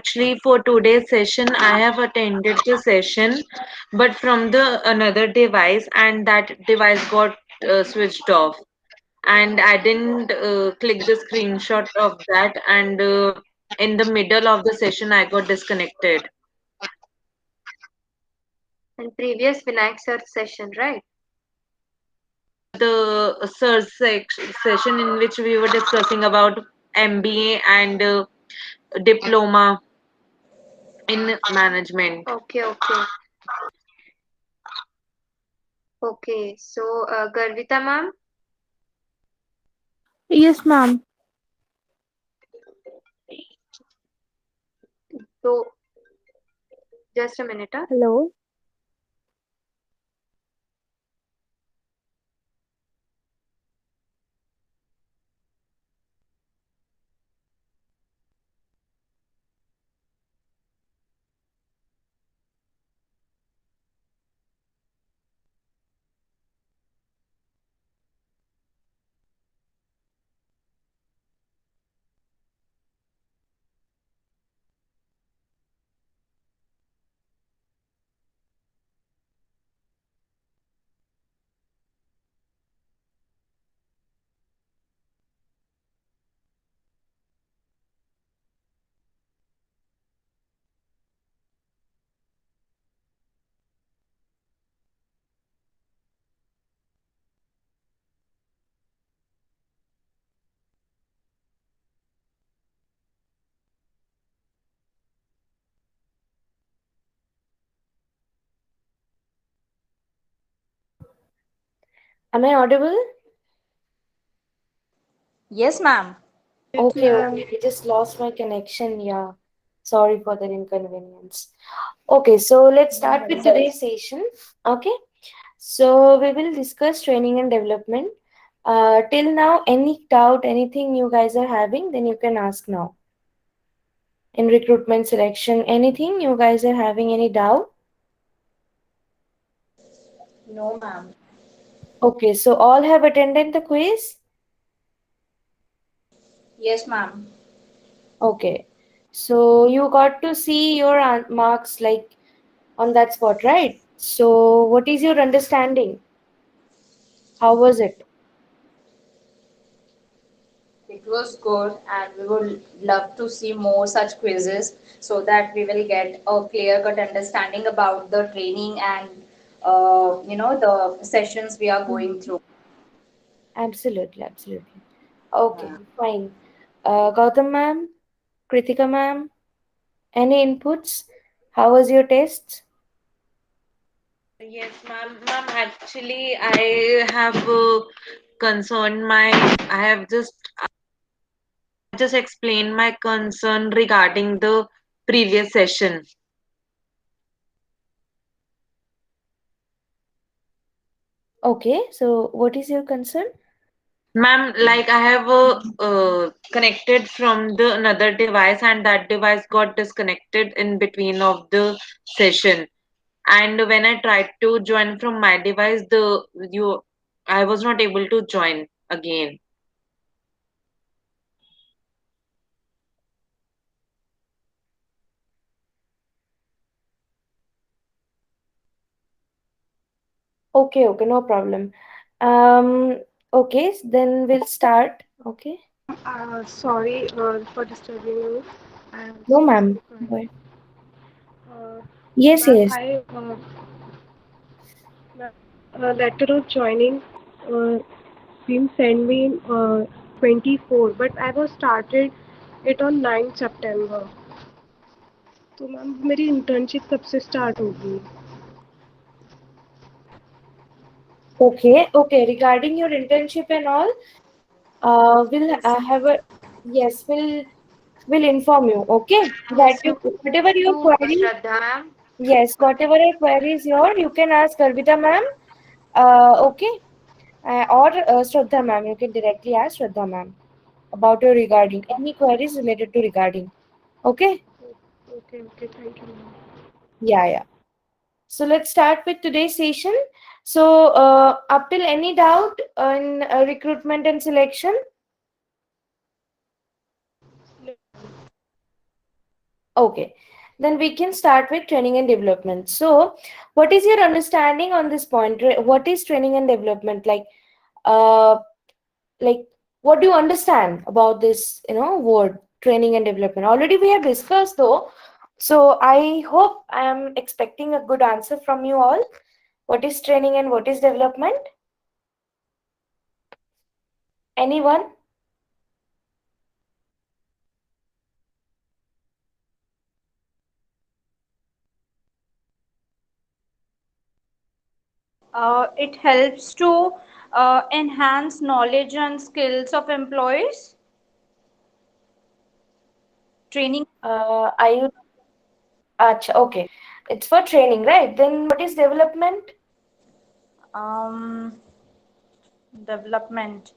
Actually, for today's session, I have attended the session, but from the another device, and that device got switched off, and I didn't click the screenshot of that, and in the middle of the session, I got disconnected. And previous Vinayak sir session, right? The session in which we were discussing about MBA and diploma in management. Okay, okay. Okay. So, Garvita ma'am, Yes, ma'am. so just a minute. Huh? Hello. Am I audible? Yes, ma'am. Okay, Yes, okay. I ma'am. just lost my connection. Yeah. Sorry for that inconvenience. Okay, so let's start with today's session. Okay. So we will discuss training and development. Till now, any doubt, anything you guys are having, then you can ask now. In recruitment selection, anything you guys are having any doubt? No, ma'am. Okay, so all have attended the quiz? Yes, ma'am. Okay. So you got to see your marks like on that spot, right? So what is your understanding? How was it? It was good, and we would love to see more such quizzes so that we will get a clear-cut understanding about the training and the sessions we are Mhm. going through. Absolutely, absolutely. Okay, Yeah. fine. Gautam ma'am, Kritika ma'am, any inputs? How was your test? Yes, ma'am. Ma'am, actually, I have concerned my. I have just explained my concern regarding the previous session. Okay, so what is your concern? Ma'am, like I have connected from the another device, and that device got disconnected in between of the session. And when I tried to join from my device, the you I was not able to join again. Okay, okay, no problem. Okay, then we'll start. Okay. Sorry for disturbing you. I am No, so ma'am. sorry for it. Go ahead. Uh, Yes, Ma'am, yes. ma'am, letter of joining uh, been sent me in 24, but I was started it on 9 September. तो ma'am मेरी internship कब से start होगी? Okay, okay. Regarding your internship and all, we'll have a yes, we'll inform you. Okay, that Yes, you you whatever your to query, Shraddha ma'am. yes, whatever your query is your, you can ask Arvita ma'am. Okay, or Shraddha ma'am. You can directly ask Shraddha ma'am about your regarding any queries related to regarding. Okay, Okay, okay, thank you, ma'am. yeah, yeah. So let's start with today's session. So, up till any doubt on recruitment and selection? Okay, then we can start with training and development. So, what is your understanding on this point? What is training and development? Uh, like, what do you understand about this, word training and development? Already we have discussed though. So, I hope I am expecting a good answer from you all. What is training and what is development? Anyone? It helps to enhance knowledge and skills of employees. Training. Are you? Acha, okay. It's for training, right? Then what is development? um, Development.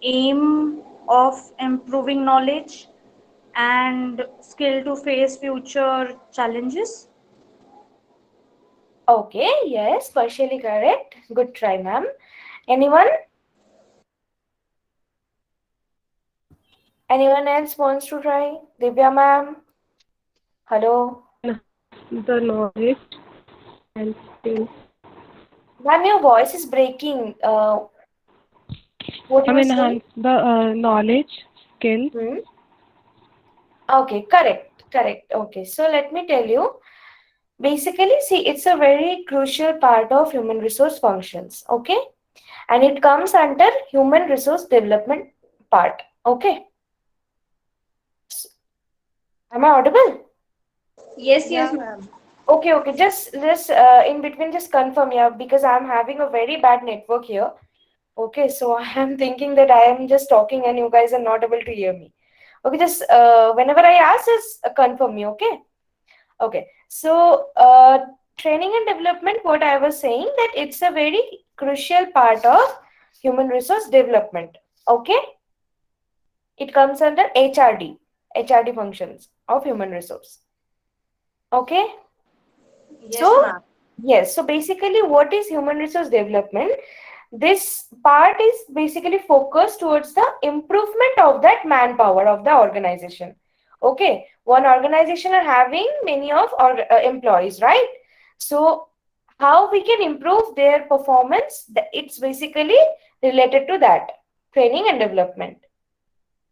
Aim of improving knowledge and skill to face future challenges. Okay, yes, partially correct. Good try, ma'am. Anyone? Anyone else wants to try? Divya, ma'am? Hello? The knowledge and skills. Ma'am, your voice is breaking. What you were saying? Enhance the knowledge, skills. Hmm? Okay, correct, correct. Okay, so let me tell you. Basically, see, it's a very crucial part of human resource functions, okay? And it comes under human resource development part, okay? Am I audible? Yes, yes, Yeah. ma'am. Okay, okay. Just in between, just confirm, yeah, because I'm having a very bad network here. Okay, so I am thinking that I am just talking and you guys are not able to hear me. Okay, just whenever I ask, just confirm me. Okay. Okay. So training and development, what I was saying that it's a very crucial part of human resource development. Okay, it comes under HRD functions of human resource. Okay. Yes, So, ma'am. yes, so basically, what is human resource development? This part is basically focused towards the improvement of that manpower of the organization. Okay, one organization are having many of our employees, right? So, how we can improve their performance? It's basically related to that training and development.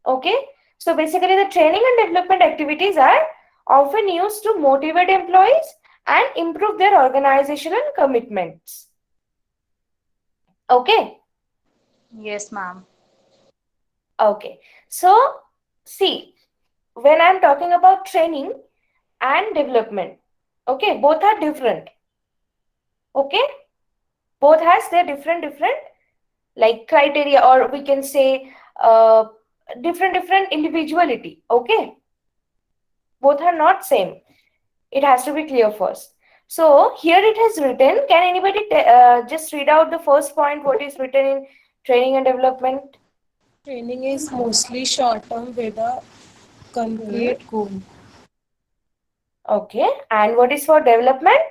Okay, so basically, the training and development activities are often used to motivate employees and improve their organizational commitments. Okay, Yes, ma'am. okay. So, see, when I'm talking about training and development, okay, both are different. Okay, both has their different like criteria, or we can say different individuality. Okay, both are not same. It has to be clear first. So here it has written. Can anybody just read out the first point? What is written in training and development? Training is mostly short term with a Hmm. concrete goal. Okay. And what is for development?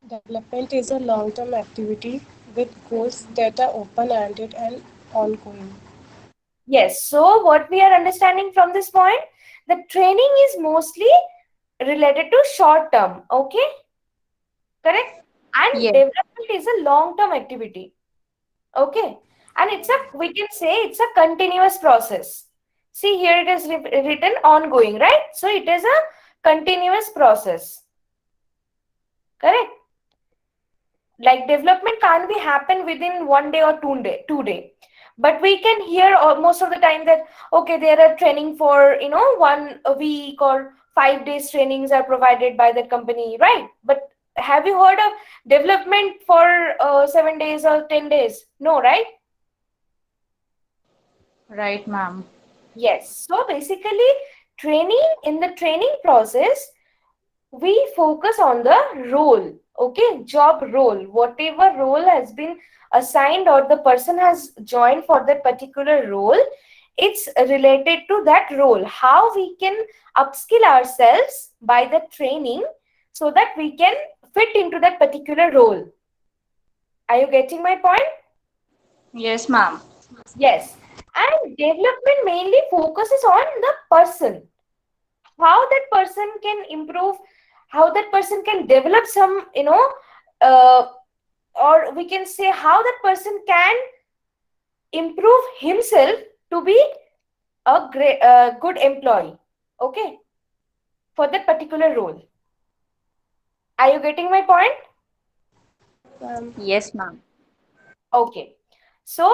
Development is a long term activity with goals that are open ended and ongoing. Yes. So what we are understanding from this point, the training is mostly related to short term. Okay. Correct. And Yes. development is a long term activity. Okay. And we can say it's a continuous process. See, here it is written ongoing, right? So it is a continuous process. Correct. Like development can't be happen within 1 day or 2 day. But we can hear most of the time that okay, there are training for 1 week or 5 days trainings are provided by that company, right? But have you heard of development for 7 days or 10 days? No, right? Right, ma'am. Yes. So basically, in the training process, we focus on the role, okay, job role, whatever role has been assigned or the person has joined for that particular role, it's related to that role. How we can upskill ourselves by the training so that we can fit into that particular role. Are you getting my point? Yes, ma'am. Yes. And development mainly focuses on the person, how that person can improve, how that person can develop some, uh, or we can say how that person can improve himself to be a great, good employee, okay, for that particular role. Are you getting my point? Yes, ma'am. Okay. So,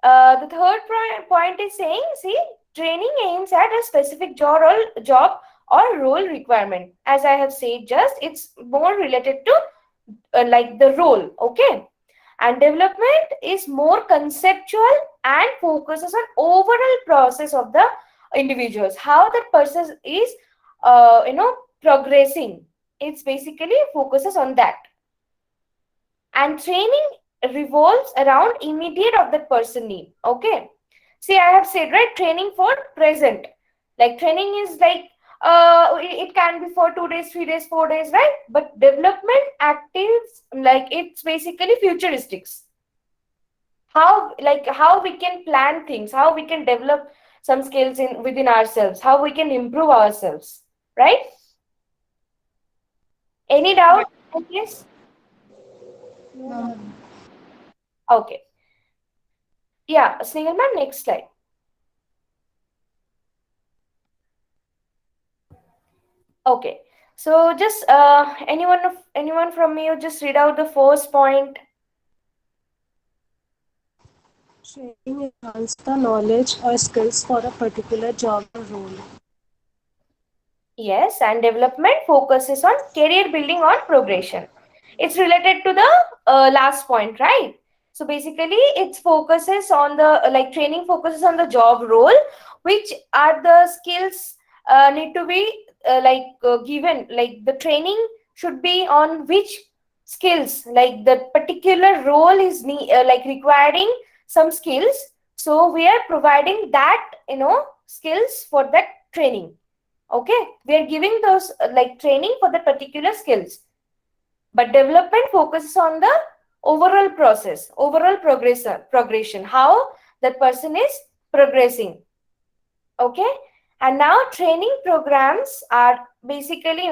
the third point is saying, see, training aims at a specific job or role requirement. As I have said, just it's more related to like the role, okay? And development is more conceptual and focuses on overall process of the individuals, how that person is, progressing. It's basically focuses on that. And training revolves around immediate of that person need, okay? See, I have said, right, training for present, like training is like, it can be for 2 days, 3 days, 4 days, right? But development actives, like it's basically futuristics, how we can plan things, how we can develop some skills in within ourselves, how we can improve ourselves, right? Any doubt, yes? Okay. Yeah, Snehal ma'am, next slide. Okay, so just anyone from you just read out the first point. Training enhance the knowledge or skills for a particular job or role. Yes, and development focuses on career building or progression. It's related to the last point, right? So basically, it focuses on the training focuses on the job role, which are the skills need to be given. Like the training should be on which skills, like the particular role is requiring some skills. So we are providing that skills for that training. Okay, we are giving those training for the particular skills, but development focuses on the overall process, overall progression, how that person is progressing. Okay, and now training programs are basically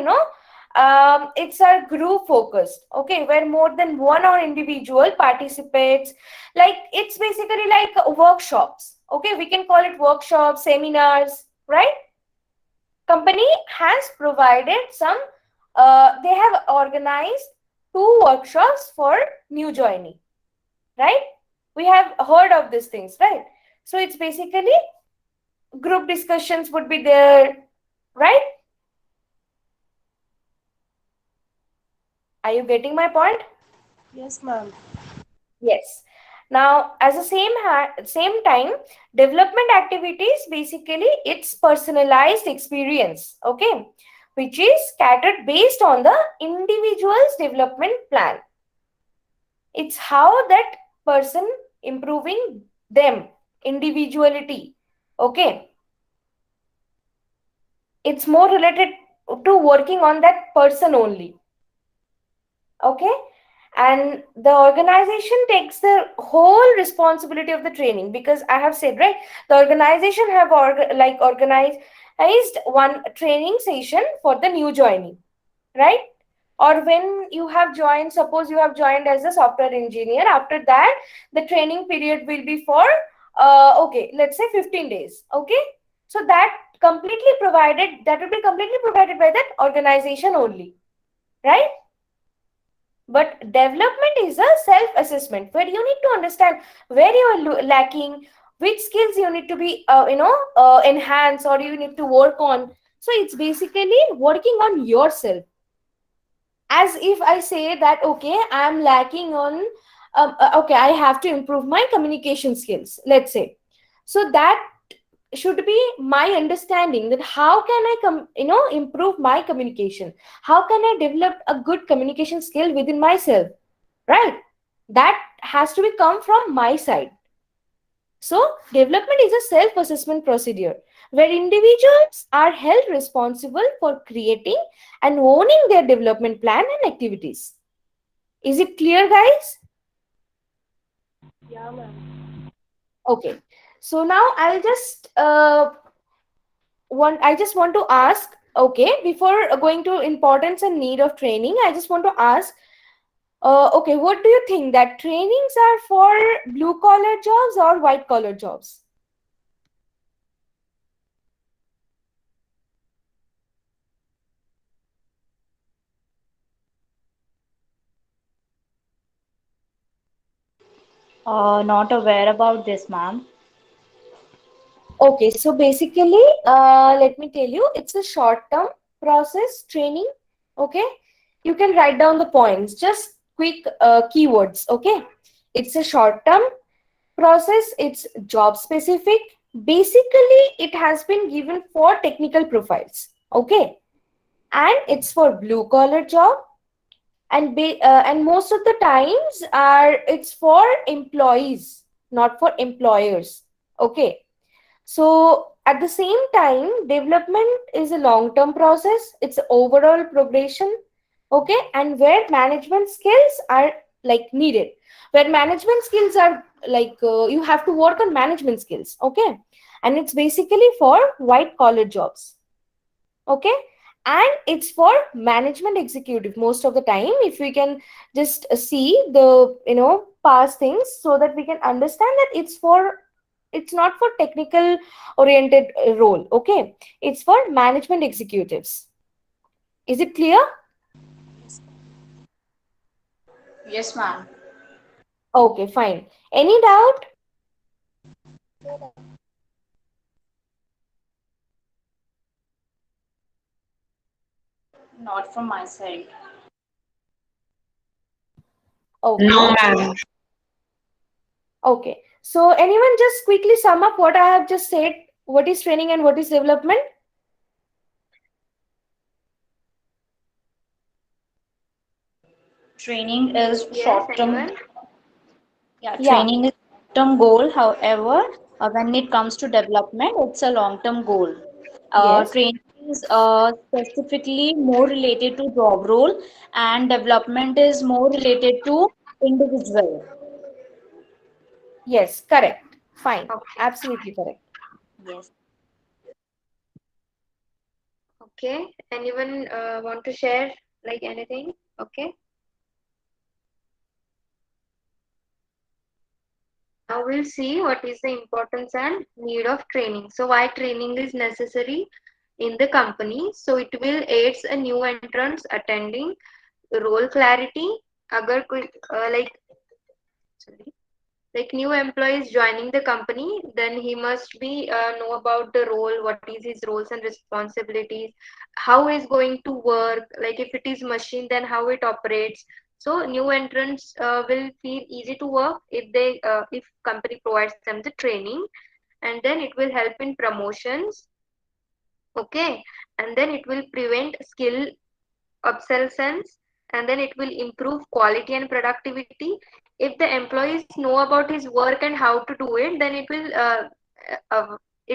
it's a group focused, okay, where more than one or individual participates. Like it's basically like workshops, okay, we can call it workshops, seminars, right? Company has provided some, they have organized 2 workshops for new joinee, right? We have heard of these things, right? So it's basically group discussions would be there, right? Are you getting my point? Yes, ma'am. Yes. Now, as the same time, development activities basically it's personalized experience, okay, which is scattered based on the individual's development plan. It's how that person improving them individuality, okay. It's more related to working on that person only, okay. And the organization takes the whole responsibility of the training, because I have said, right, the organization have organized one training session for the new joinee, right? Or when you have joined, suppose you have joined as a software engineer, after that the training period will be for okay, let's say 15 days, okay. So that will be completely provided by that organization only, right? But development is a self assessment where you need to understand where you are lacking, which skills you need to be enhance, or you need to work on. So it's basically working on yourself. As if I say that, okay, I'm lacking on, okay, I have to improve my communication skills, let's say. So that should be my understanding, that how can I improve my communication, how can I develop a good communication skill within myself, right? That has to be come from my side. So development is a self assessment procedure where individuals are held responsible for creating and owning their development plan and activities. Is it clear, guys? Yeah, ma'am. Okay. So now I'll just want to ask, okay, before going to importance and need of training, I just want to ask, okay, what do you think, that trainings are for blue collar jobs or white collar jobs? Not aware about this, ma'am. Okay, so basically, let me tell you, it's a short-term process training. Okay, you can write down the points, just quick keywords. Okay, it's a short-term process, it's job specific. Basically, it has been given for technical profiles. Okay, and it's for blue collar job, and most of the times are it's for employees, not for employers. Okay, so at the same time, development is a long-term process. It's overall progression, okay, and where management skills are like needed. Where management skills are like you have to work on management skills, okay, and it's basically for white collar jobs, okay, and it's for management executive most of the time. If we can just see the past things, so that we can understand that it's not for technical oriented role, okay, it's for management executives. Is it clear? Yes, ma'am. Okay, fine. Any doubt? Not from my side. No, Okay. ma'am. Okay, so anyone just quickly sum up what I have just said, what is training and what is development? Training is Yes, short-term. anyone? Yeah, Yeah. training is short-term goal. However, when it comes to development, it's a long-term goal. Yes. Training is specifically more related to job role, and development is more related to individual. Yes, correct. Fine. Okay. Absolutely correct. Yes. Okay. Anyone want to share like anything? Okay. Now we'll see what is the importance and need of training. So why training is necessary in the company? So it will aids a new entrants attending role clarity. अगर कोई like sorry, like new employees joining the company, then he must be know about the role, what is his roles and responsibilities, how is going to work, like if it is machine then how it operates. So new entrants will feel easy to work if they if company provides them the training, and then it will help in promotions. Okay, and then it will prevent skill obsolescence, and then it will improve quality and productivity. If the employees know about his work and how to do it, then it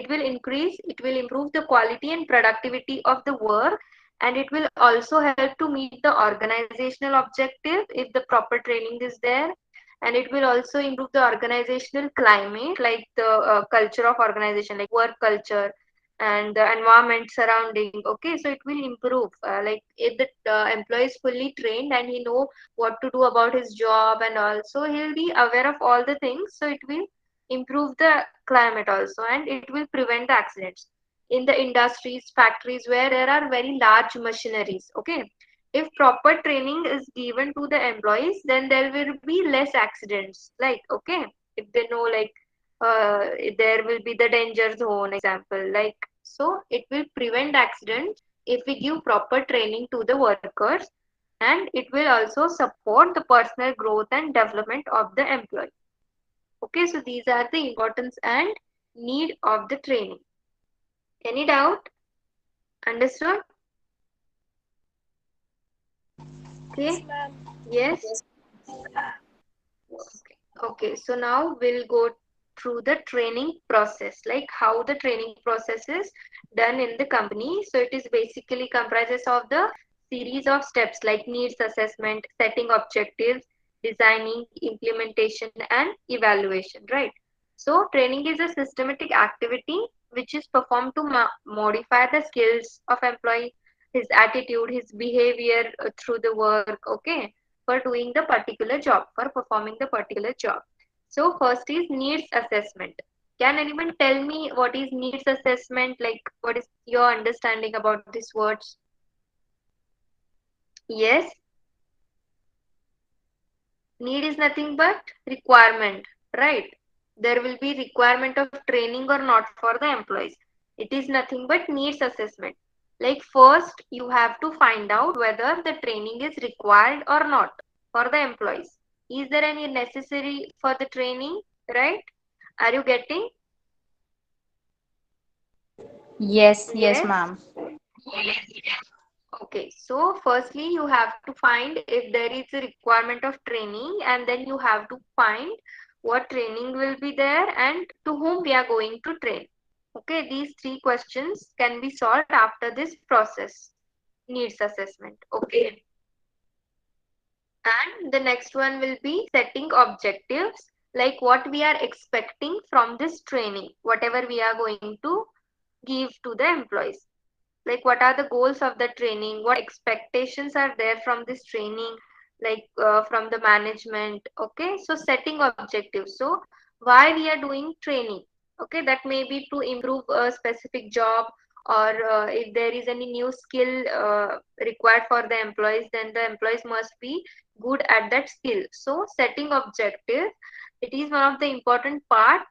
will increase, it will improve the quality and productivity of the work, and it will also help to meet the organizational objective if the proper training is there. And it will also improve the organizational climate, like the culture of organization, like work culture and the environment surrounding. Okay, so it will improve, like if the employee is fully trained and he know what to do about his job, and also he'll be aware of all the things, so it will improve the climate also, and it will prevent the accidents in the industries, factories where there are very large machineries. Okay, if proper training is given to the employees, then there will be less accidents, like okay, if they know like uh, there will be the danger zone example, like, so it will prevent accidents if we give proper training to the workers, and it will also support the personal growth and development of the employee. Okay, so these are the importance and need of the training. Any doubt? Understood? Okay. Yes. Yes. Okay. Okay, so now we'll go through the training process, like how the training process is done in the company. So it is basically comprises of the series of steps like needs assessment, setting objectives, designing, implementation, and evaluation, right? So training is a systematic activity which is performed to modify the skills of employee, his attitude, his behavior through the work, okay, for doing the particular job, for performing the particular job. So first is needs assessment. Can anyone tell me what is needs assessment? Like what is your understanding about these words? Yes, need is nothing but requirement, right? There will be requirement of training or not for the employees. It is nothing but needs assessment. Like first you have to find out whether the training is required or not for the employees. Is there any necessary for the training, right? Are you getting? Yes, yes, Yes. ma'am. Okay, so firstly you have to find if there is a requirement of training, and then you have to find what training will be there and to whom we are going to train. Okay, these three questions can be solved after this process, needs assessment. Okay, and the next one will be setting objectives, like what we are expecting from this training, whatever we are going to give to the employees. Like what are the goals of the training, what expectations are there from this training, like from the management. Okay, so setting objectives. So why we are doing training? Okay, that may be to improve a specific job, or if there is any new skill required for the employees, then the employees must be good at that skill. So setting objective, it is one of the important part,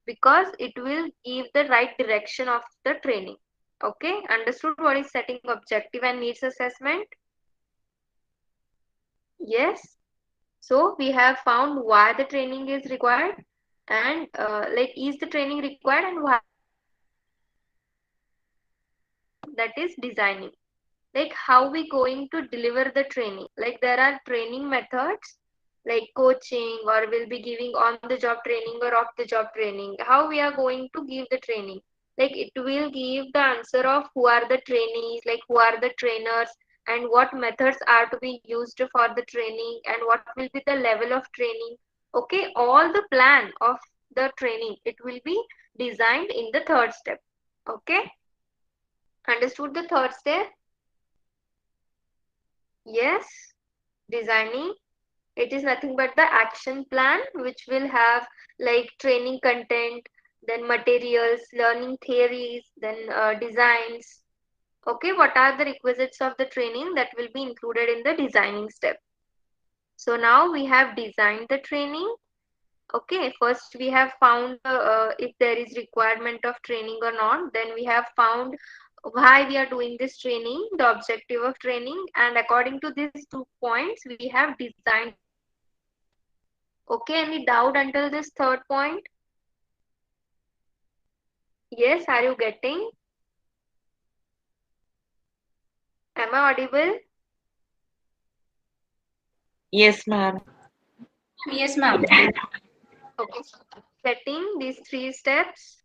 because it will give the right direction of the training. Okay, understood what is setting objective and needs assessment? Yes. So we have found why the training is required, and like is the training required and why, that is designing. Like how we going to deliver the training? Like there are training methods like coaching, or will be giving on the job training or off the job training. How we are going to give the training? Like it will give the answer of who are the trainees, like who are the trainers, and what methods are to be used for the training, and what will be the level of training. Okay, all the plan of the training, it will be designed in the third step. Okay, understood the third step? Yes, designing. It is nothing but the action plan which will have like training content, then materials, learning theories, then designs. Okay, what are the requisites of the training that will be included in the designing step? So now we have designed the training. Okay, first we have found if there is requirement of training or not. Then we have found why we are doing this training, the objective of training, and according to these 2 points, we have designed the training. Okay, any doubt until this third point? Yes, are you getting? Am I audible? Yes, ma'am. Yes, ma'am. Okay, setting these 3 steps.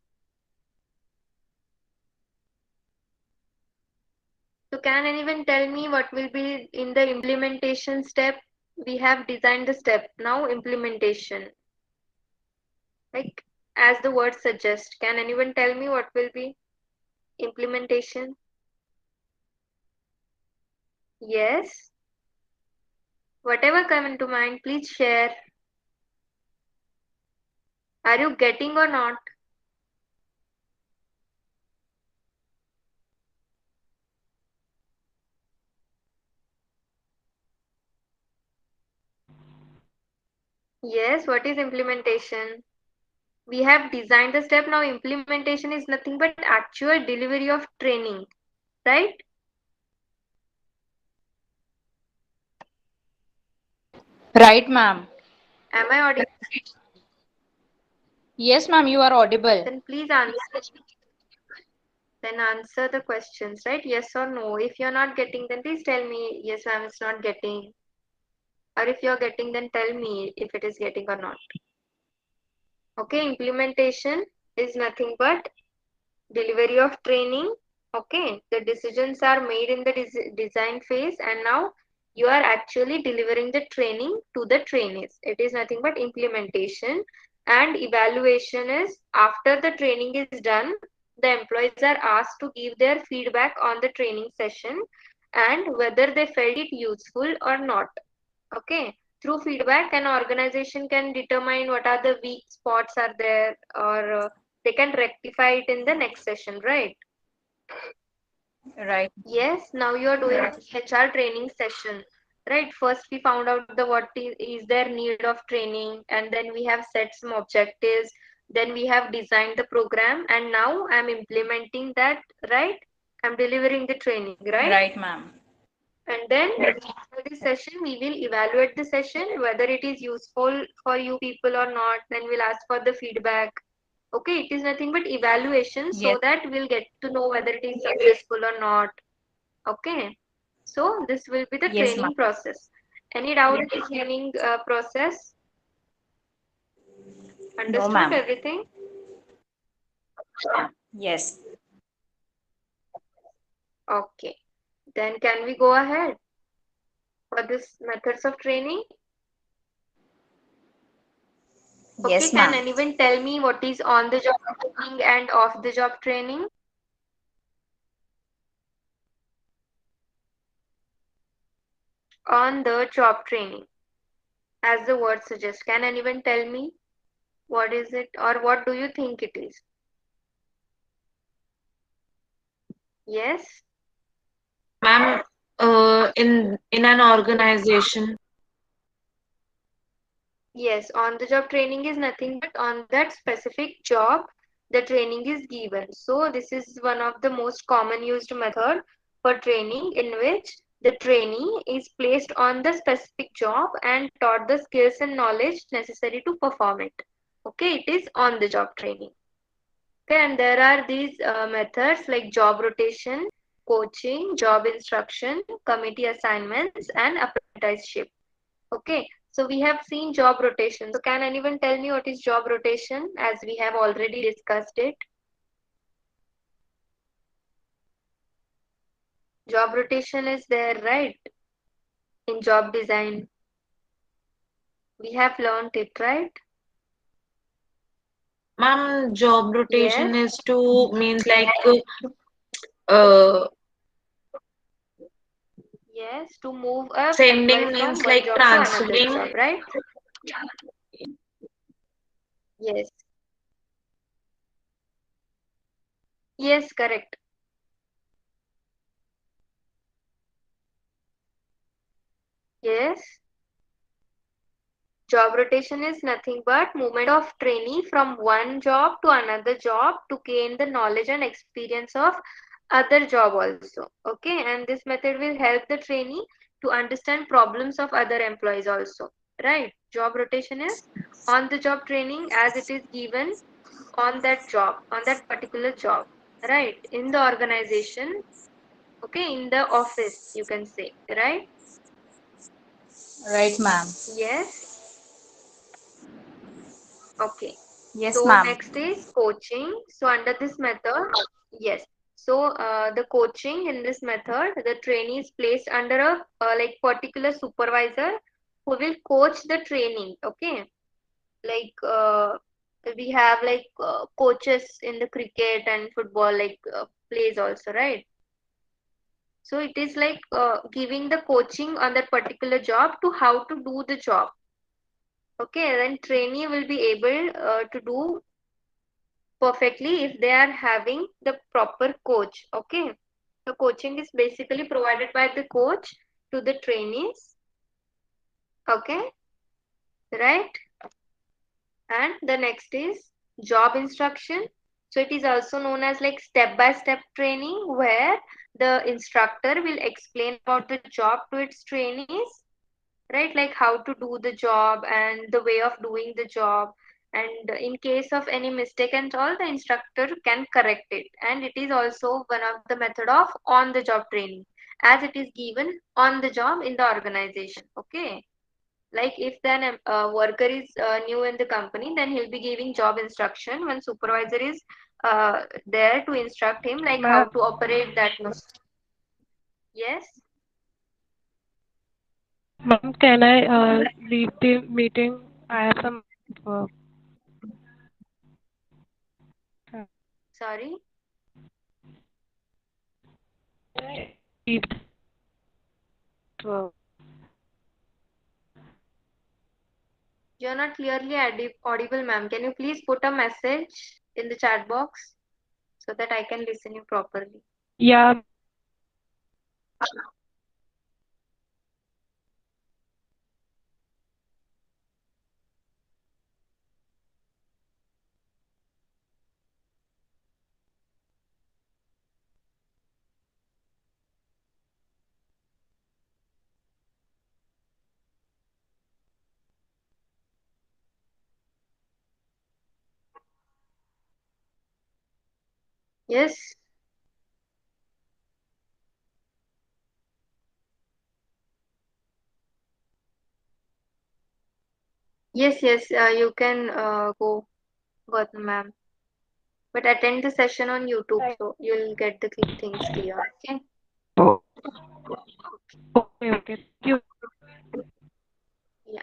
So can anyone tell me what will be in the implementation step? We have designed the step, now implementation. Like as the word suggests, can anyone tell me what will be implementation? Yes. Whatever come into mind, please share. Are you getting or not? Yes, what is implementation? We have designed the step, now implementation is nothing but actual delivery of training, right? Right, ma'am. Am I audible? Yes, ma'am, you are audible. Then please answer. Then answer the questions, right? Yes or no. If you're not getting, then please tell me, yes, ma'am, it's not getting. Or if you're getting, then tell me if it is getting or not. Okay, implementation is nothing but delivery of training. Okay, the decisions are made in the design phase, and now you are actually delivering the training to the trainees. It is nothing but implementation. And evaluation is after the training is done, the employees are asked to give their feedback on the training session and whether they felt it useful or not. Okay. Through feedback, an organization can determine what are the weak spots are there, or they can rectify it in the next session, right? Right. Yes, now you are doing HR training session, right? First we found out the what is their need of training, and then we have set some objectives, then we have designed the program, and now I'm implementing that, right? I'm delivering the training, right? Right, ma'am. And then after this session, we will evaluate the session, whether it is useful for you people or not. Then we'll ask for the feedback. Okay, it is nothing but evaluation Yes. so that we'll get to know whether it is successful or not. Okay, so this will be the Yes, ma'am. training process. Any doubt in the training process? No, Understood ma'am. everything? Yes. Okay, then can we go ahead for this methods of training? Okay, Yes, can ma'am. anyone tell me what is on the job training and off the job training? On the job training, as the word suggests. Can anyone tell me what is it or what do you think it is? Yes? Ma'am, in an organization. Yes, on the job training is nothing but on that specific job the training is given. So this is one of the most common used method for training in which the trainee is placed on the specific job and taught the skills and knowledge necessary to perform it. Okay, it is on the job training. Okay, and there are these methods like job rotation, coaching, job instruction, committee assignments, and apprenticeship. Okay, so we have seen job rotation. So can anyone tell me what is job rotation as we have already discussed it? Job rotation is there, right? In job design. We have learned it, right? Ma'am, job rotation Yes. is to means like uh Yes, to move a employee sending from means one like job to another transferring. job, right? Yes. Yes, correct. Yes. Job rotation is nothing but movement of trainee from one job to another job to gain the knowledge and experience of other job also. Okay, and this method will help the trainee to understand problems of other employees also. Right? Job rotation is on the job training as it is given on that job, on that particular job. Right? In the organization, okay, in the office, you can say, right? Right, ma'am. Yes. Okay. Yes, So ma'am. next is coaching. So under this method, yes. So the coaching in this method, the trainee is placed under a like particular supervisor who will coach the training. Okay, like we have like coaches in the cricket and football, like plays also, right? So it is like giving the coaching on that particular job to how to do the job. Okay, then trainee will be able to do perfectly if they are having the proper coach. Okay, the coaching is basically provided by the coach to the trainees. Okay, right? And the next is job instruction. So it is also known as like step by step training where the instructor will explain about the job to its trainees, right? Like how to do the job and the way of doing the job. And in case of any mistake and all, the instructor can correct it. And it is also one of the method of on the job training as it is given on the job in the organization. Okay. Like if then a worker is new in the company, then he'll be giving job instruction when supervisor is there to instruct him like how Ma'am, to operate that machine. Yes. ma'am, can I leave the meeting? I have some work. Sorry, Well, you're not clearly audible, ma'am. Can you please put a message in the chat box so that I can listen you properly? yeah, Yes, yes. You can go, Gautam, ma'am. But attend the session on YouTube right. so you'll get the things clear. Okay. Oh, okay, okay. Thank you. Yeah.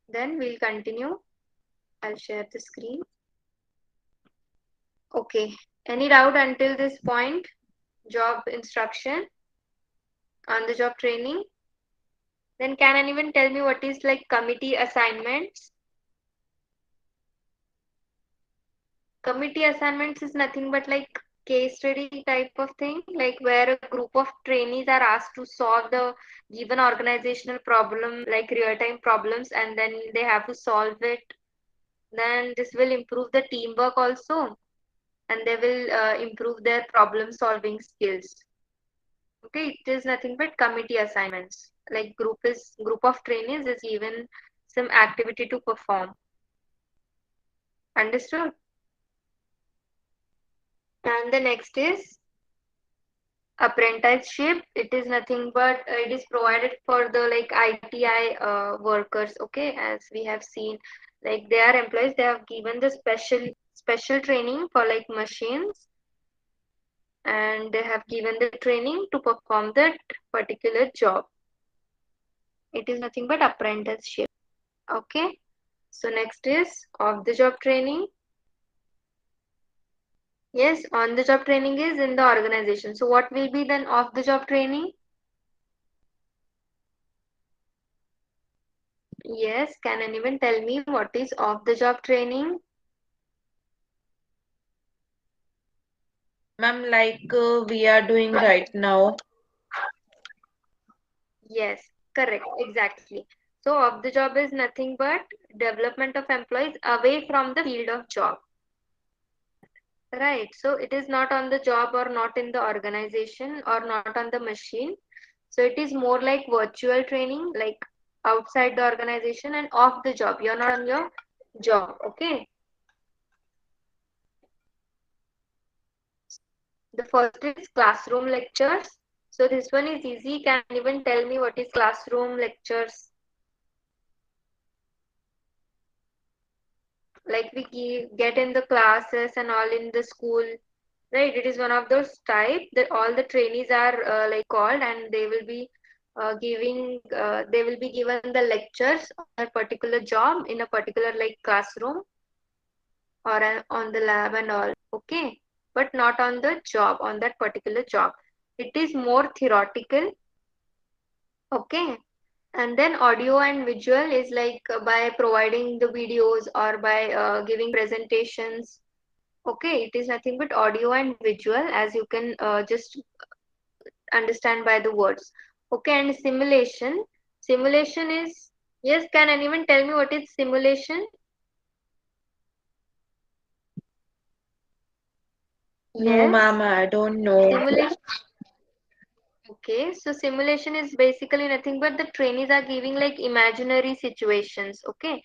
Then we'll continue. I'll share the screen. Okay. Any doubt until this point? Job instruction on the job training? Then can anyone tell me what is like committee assignments? Committee assignments is nothing but like case study type of thing, like where a group of trainees are asked to solve the given organizational problem, like real-time problems, and then they have to solve it. Then this will improve the teamwork also, and they will improve their problem-solving skills. Okay, it is nothing but committee assignments. Like group of trainees is given some activity to perform. Understood? And the next is apprenticeship. It is nothing but it is provided for the like ITI workers. Okay, as we have seen, like they are employees. They have given the special training for like machines, and they have given the training to perform that particular job. It is nothing but apprenticeship. Okay. So next is off the job training. Yes, on the job training is in the organization. So what will be then off the job training? Yes, can anyone tell me what is off the job training? Ma'am, like we are doing right now. Yes, correct, exactly. So off the job is nothing but development of employees away from the field of job. Right. So it is not on the job or not in the organization or not on the machine. So it is more like virtual training, like outside the organization and off the job. You're not on your job. Okay. The first is classroom lectures. So this one is easy. Can anyone tell me what is classroom lectures? Like we get in the classes and all in the school, right? It is one of those type that all the trainees are like called, and they will be they will be given the lectures on a particular job in a particular like classroom or on the lab and all. Okay, but not on the job, on that particular job. It is more theoretical. Okay. And then audio and visual is like by providing the videos or by giving presentations. Okay, it is nothing but audio and visual, as you can just understand by the words. Okay, and simulation. Simulation is, yes, can anyone tell me what is simulation? No, Yes, ma'am, I don't know. simulation. Okay, so simulation is basically nothing but the trainees are giving like imaginary situations. Okay,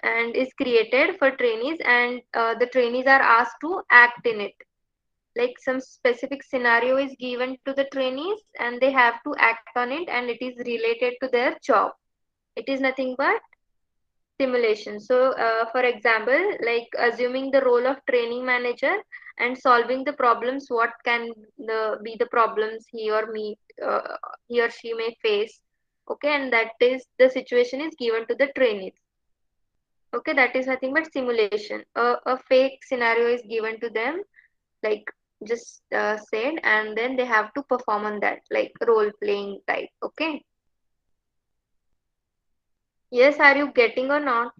and is created for trainees, and the trainees are asked to act in it. Like some specific scenario is given to the trainees and they have to act on it, and it is related to their job. It is nothing but simulation. So for example, like assuming the role of training manager and solving the problems, what can be the problems he or she may face. Okay, and that is the situation is given to the trainees. Okay, that is nothing but simulation. A fake scenario is given to them, like just said, and then they have to perform on that, like role playing type. Okay. Yes, are you getting or not?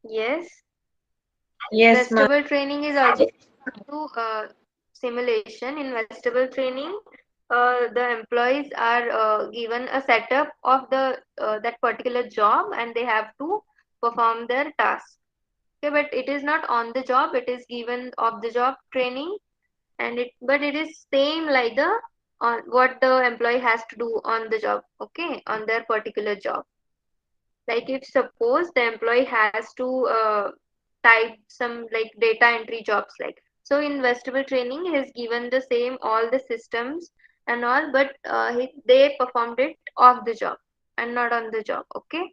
Yes. Yes, ma'am. Vestible training is also to simulation. In vestible training, the employees are given a setup of the that particular job, and they have to perform their task. Okay, but it is not on the job; it is given off the job training, and it is same like the on what the employee has to do on the job. Okay, on their particular job. Like if suppose the employee has to type some like data entry jobs, like so in vestible training he is given the same all the systems and all, but they performed it off the job and not on the job. Okay.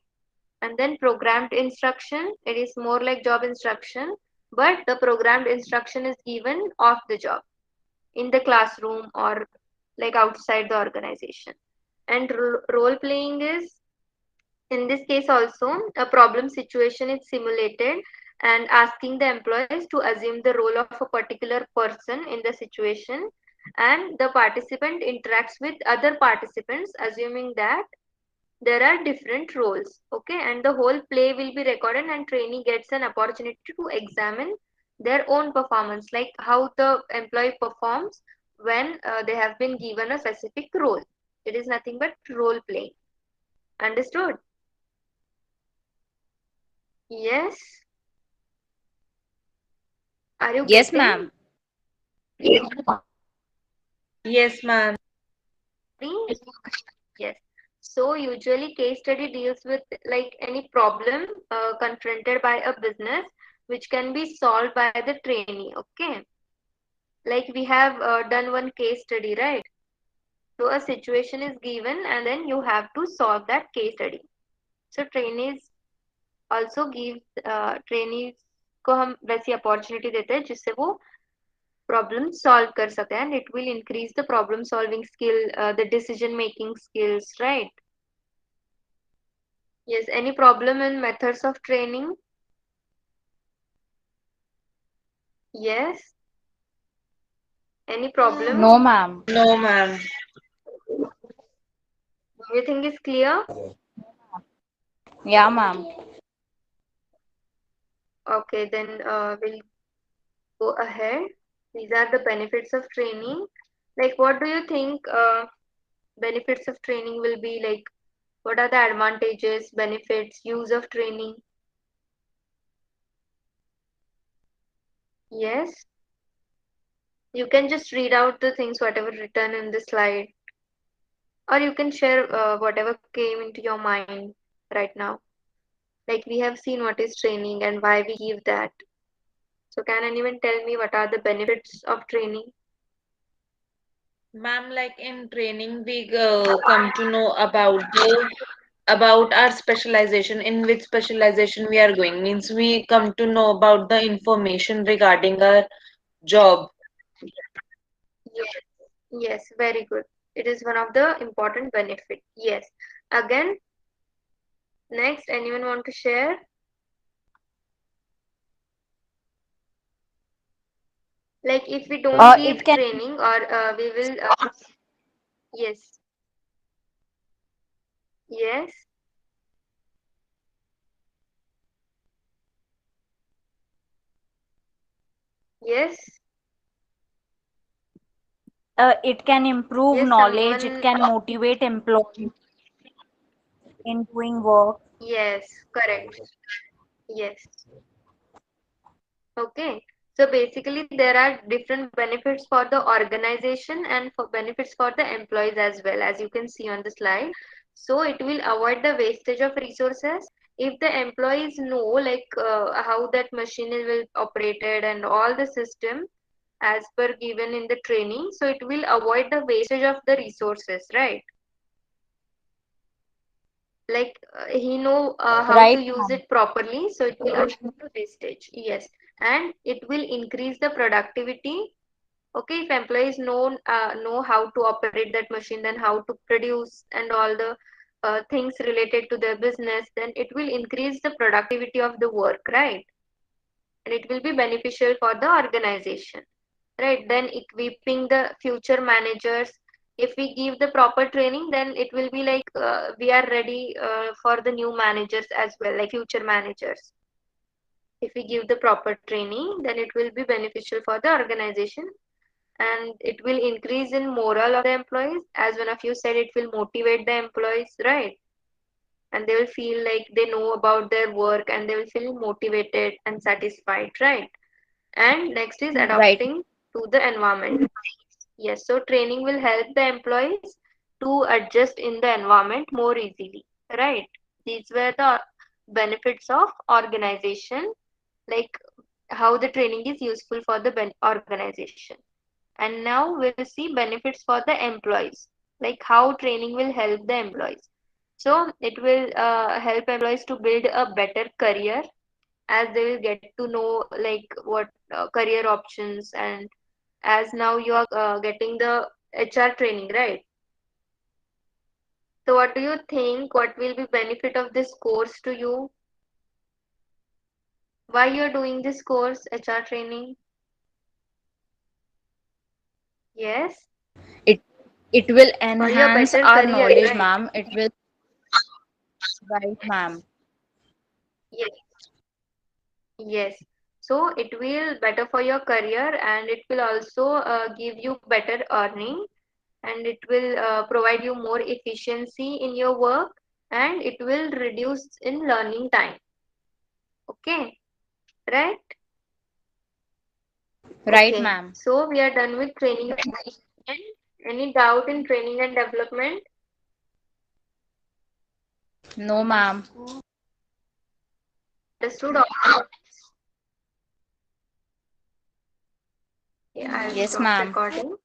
And then programmed instruction, it is more like job instruction, but the programmed instruction is given off the job in the classroom or like outside the organization. And role playing is, in this case also, a problem situation is simulated and asking the employees to assume the role of a particular person in the situation, and the participant interacts with other participants assuming that there are different roles. Okay, and the whole play will be recorded and trainee gets an opportunity to examine their own performance, like how the employee performs when they have been given a specific role. It is nothing but role playing. Understood? Yes. Are you Yes, getting? ma'am. Yes, ma'am. Me? Yes. So usually case study deals with like any problem confronted by a business which can be solved by the trainee. Okay. Like we have done one case study, right? So a situation is given and then you have to solve that case study. So trainees also give trainees को हम वैसी opportunity देते हैं जिससे वो problem solve कर सकते हैं, and it will increase the problem solving skill, the decision making skills, right? Yes, any problem in methods of training? Yes, any problem? No, ma'am. No, ma'am. Everything is clear? Yeah, ma'am. Okay, then we'll go ahead. These are the benefits of training. Like, what do you think benefits of training will be like? What are the advantages, benefits, use of training? Yes, you can just read out the things, whatever written in the slide, or you can share whatever came into your mind right now. Like we have seen what is training and why we give that. So can anyone tell me what are the benefits of training? Ma'am, like in training, we come to know about our specialization, in which specialization we are going. Means we come to know about the information regarding our job. Yes, yes, very good. It is one of the important benefit. Yes. Again, next, anyone want to share? Like if we don't It give can. training, or we will, yes, yes, yes, It can improve yes, knowledge. It someone, can motivate employees in doing work. yes, correct. Yes. Okay. So basically, there are different benefits for the organization and for benefits for the employees as well, as you can see on the slide. So it will avoid the wastage of resources. If the employees know like how that machine will operated and all the system as per given in the training, so it will avoid the wastage of the resources, right? Like he know how to Right, use ma'am. it properly, so it will avoid the wastage. Yes, and it will increase the productivity. Okay, if employees know how to operate that machine, then how to produce and all the things related to their business, then it will increase the productivity of the work, right? And it will be beneficial for the organization, right? Then equipping the future managers, if we give the proper training, then it will be like we are ready for the new managers as well, like future managers. If we give the proper training, then it will be beneficial for the organization, and it will increase in morale of the employees. As one of you said, it will motivate the employees, right? And they will feel like they know about their work, and they will feel motivated and satisfied, right? And next is Right. adapting to the environment. Yes, so training will help the employees to adjust in the environment more easily, right? These were the benefits of organization, like how the training is useful for the organization. And now we'll see benefits for the employees, like how training will help the employees. So it will help employees to build a better career, as they will get to know like what career options. And as now you are getting the HR training, right? So what do you think, what will be benefit of this course to you? Why you are doing this course, HR training? Yes, It it will for your enhance better our career, knowledge, right? ma'am. It will. Right, ma'am. Yes, yes. So it will better for your career, and it will also give you better earning, and it will provide you more efficiency in your work, and it will reduce in learning time. Okay, right? Right, Okay, ma'am. so we are done with training and development. Any doubt in training and development? No, ma'am. Understood all? Yeah, I'll Yes, stop ma'am. recording.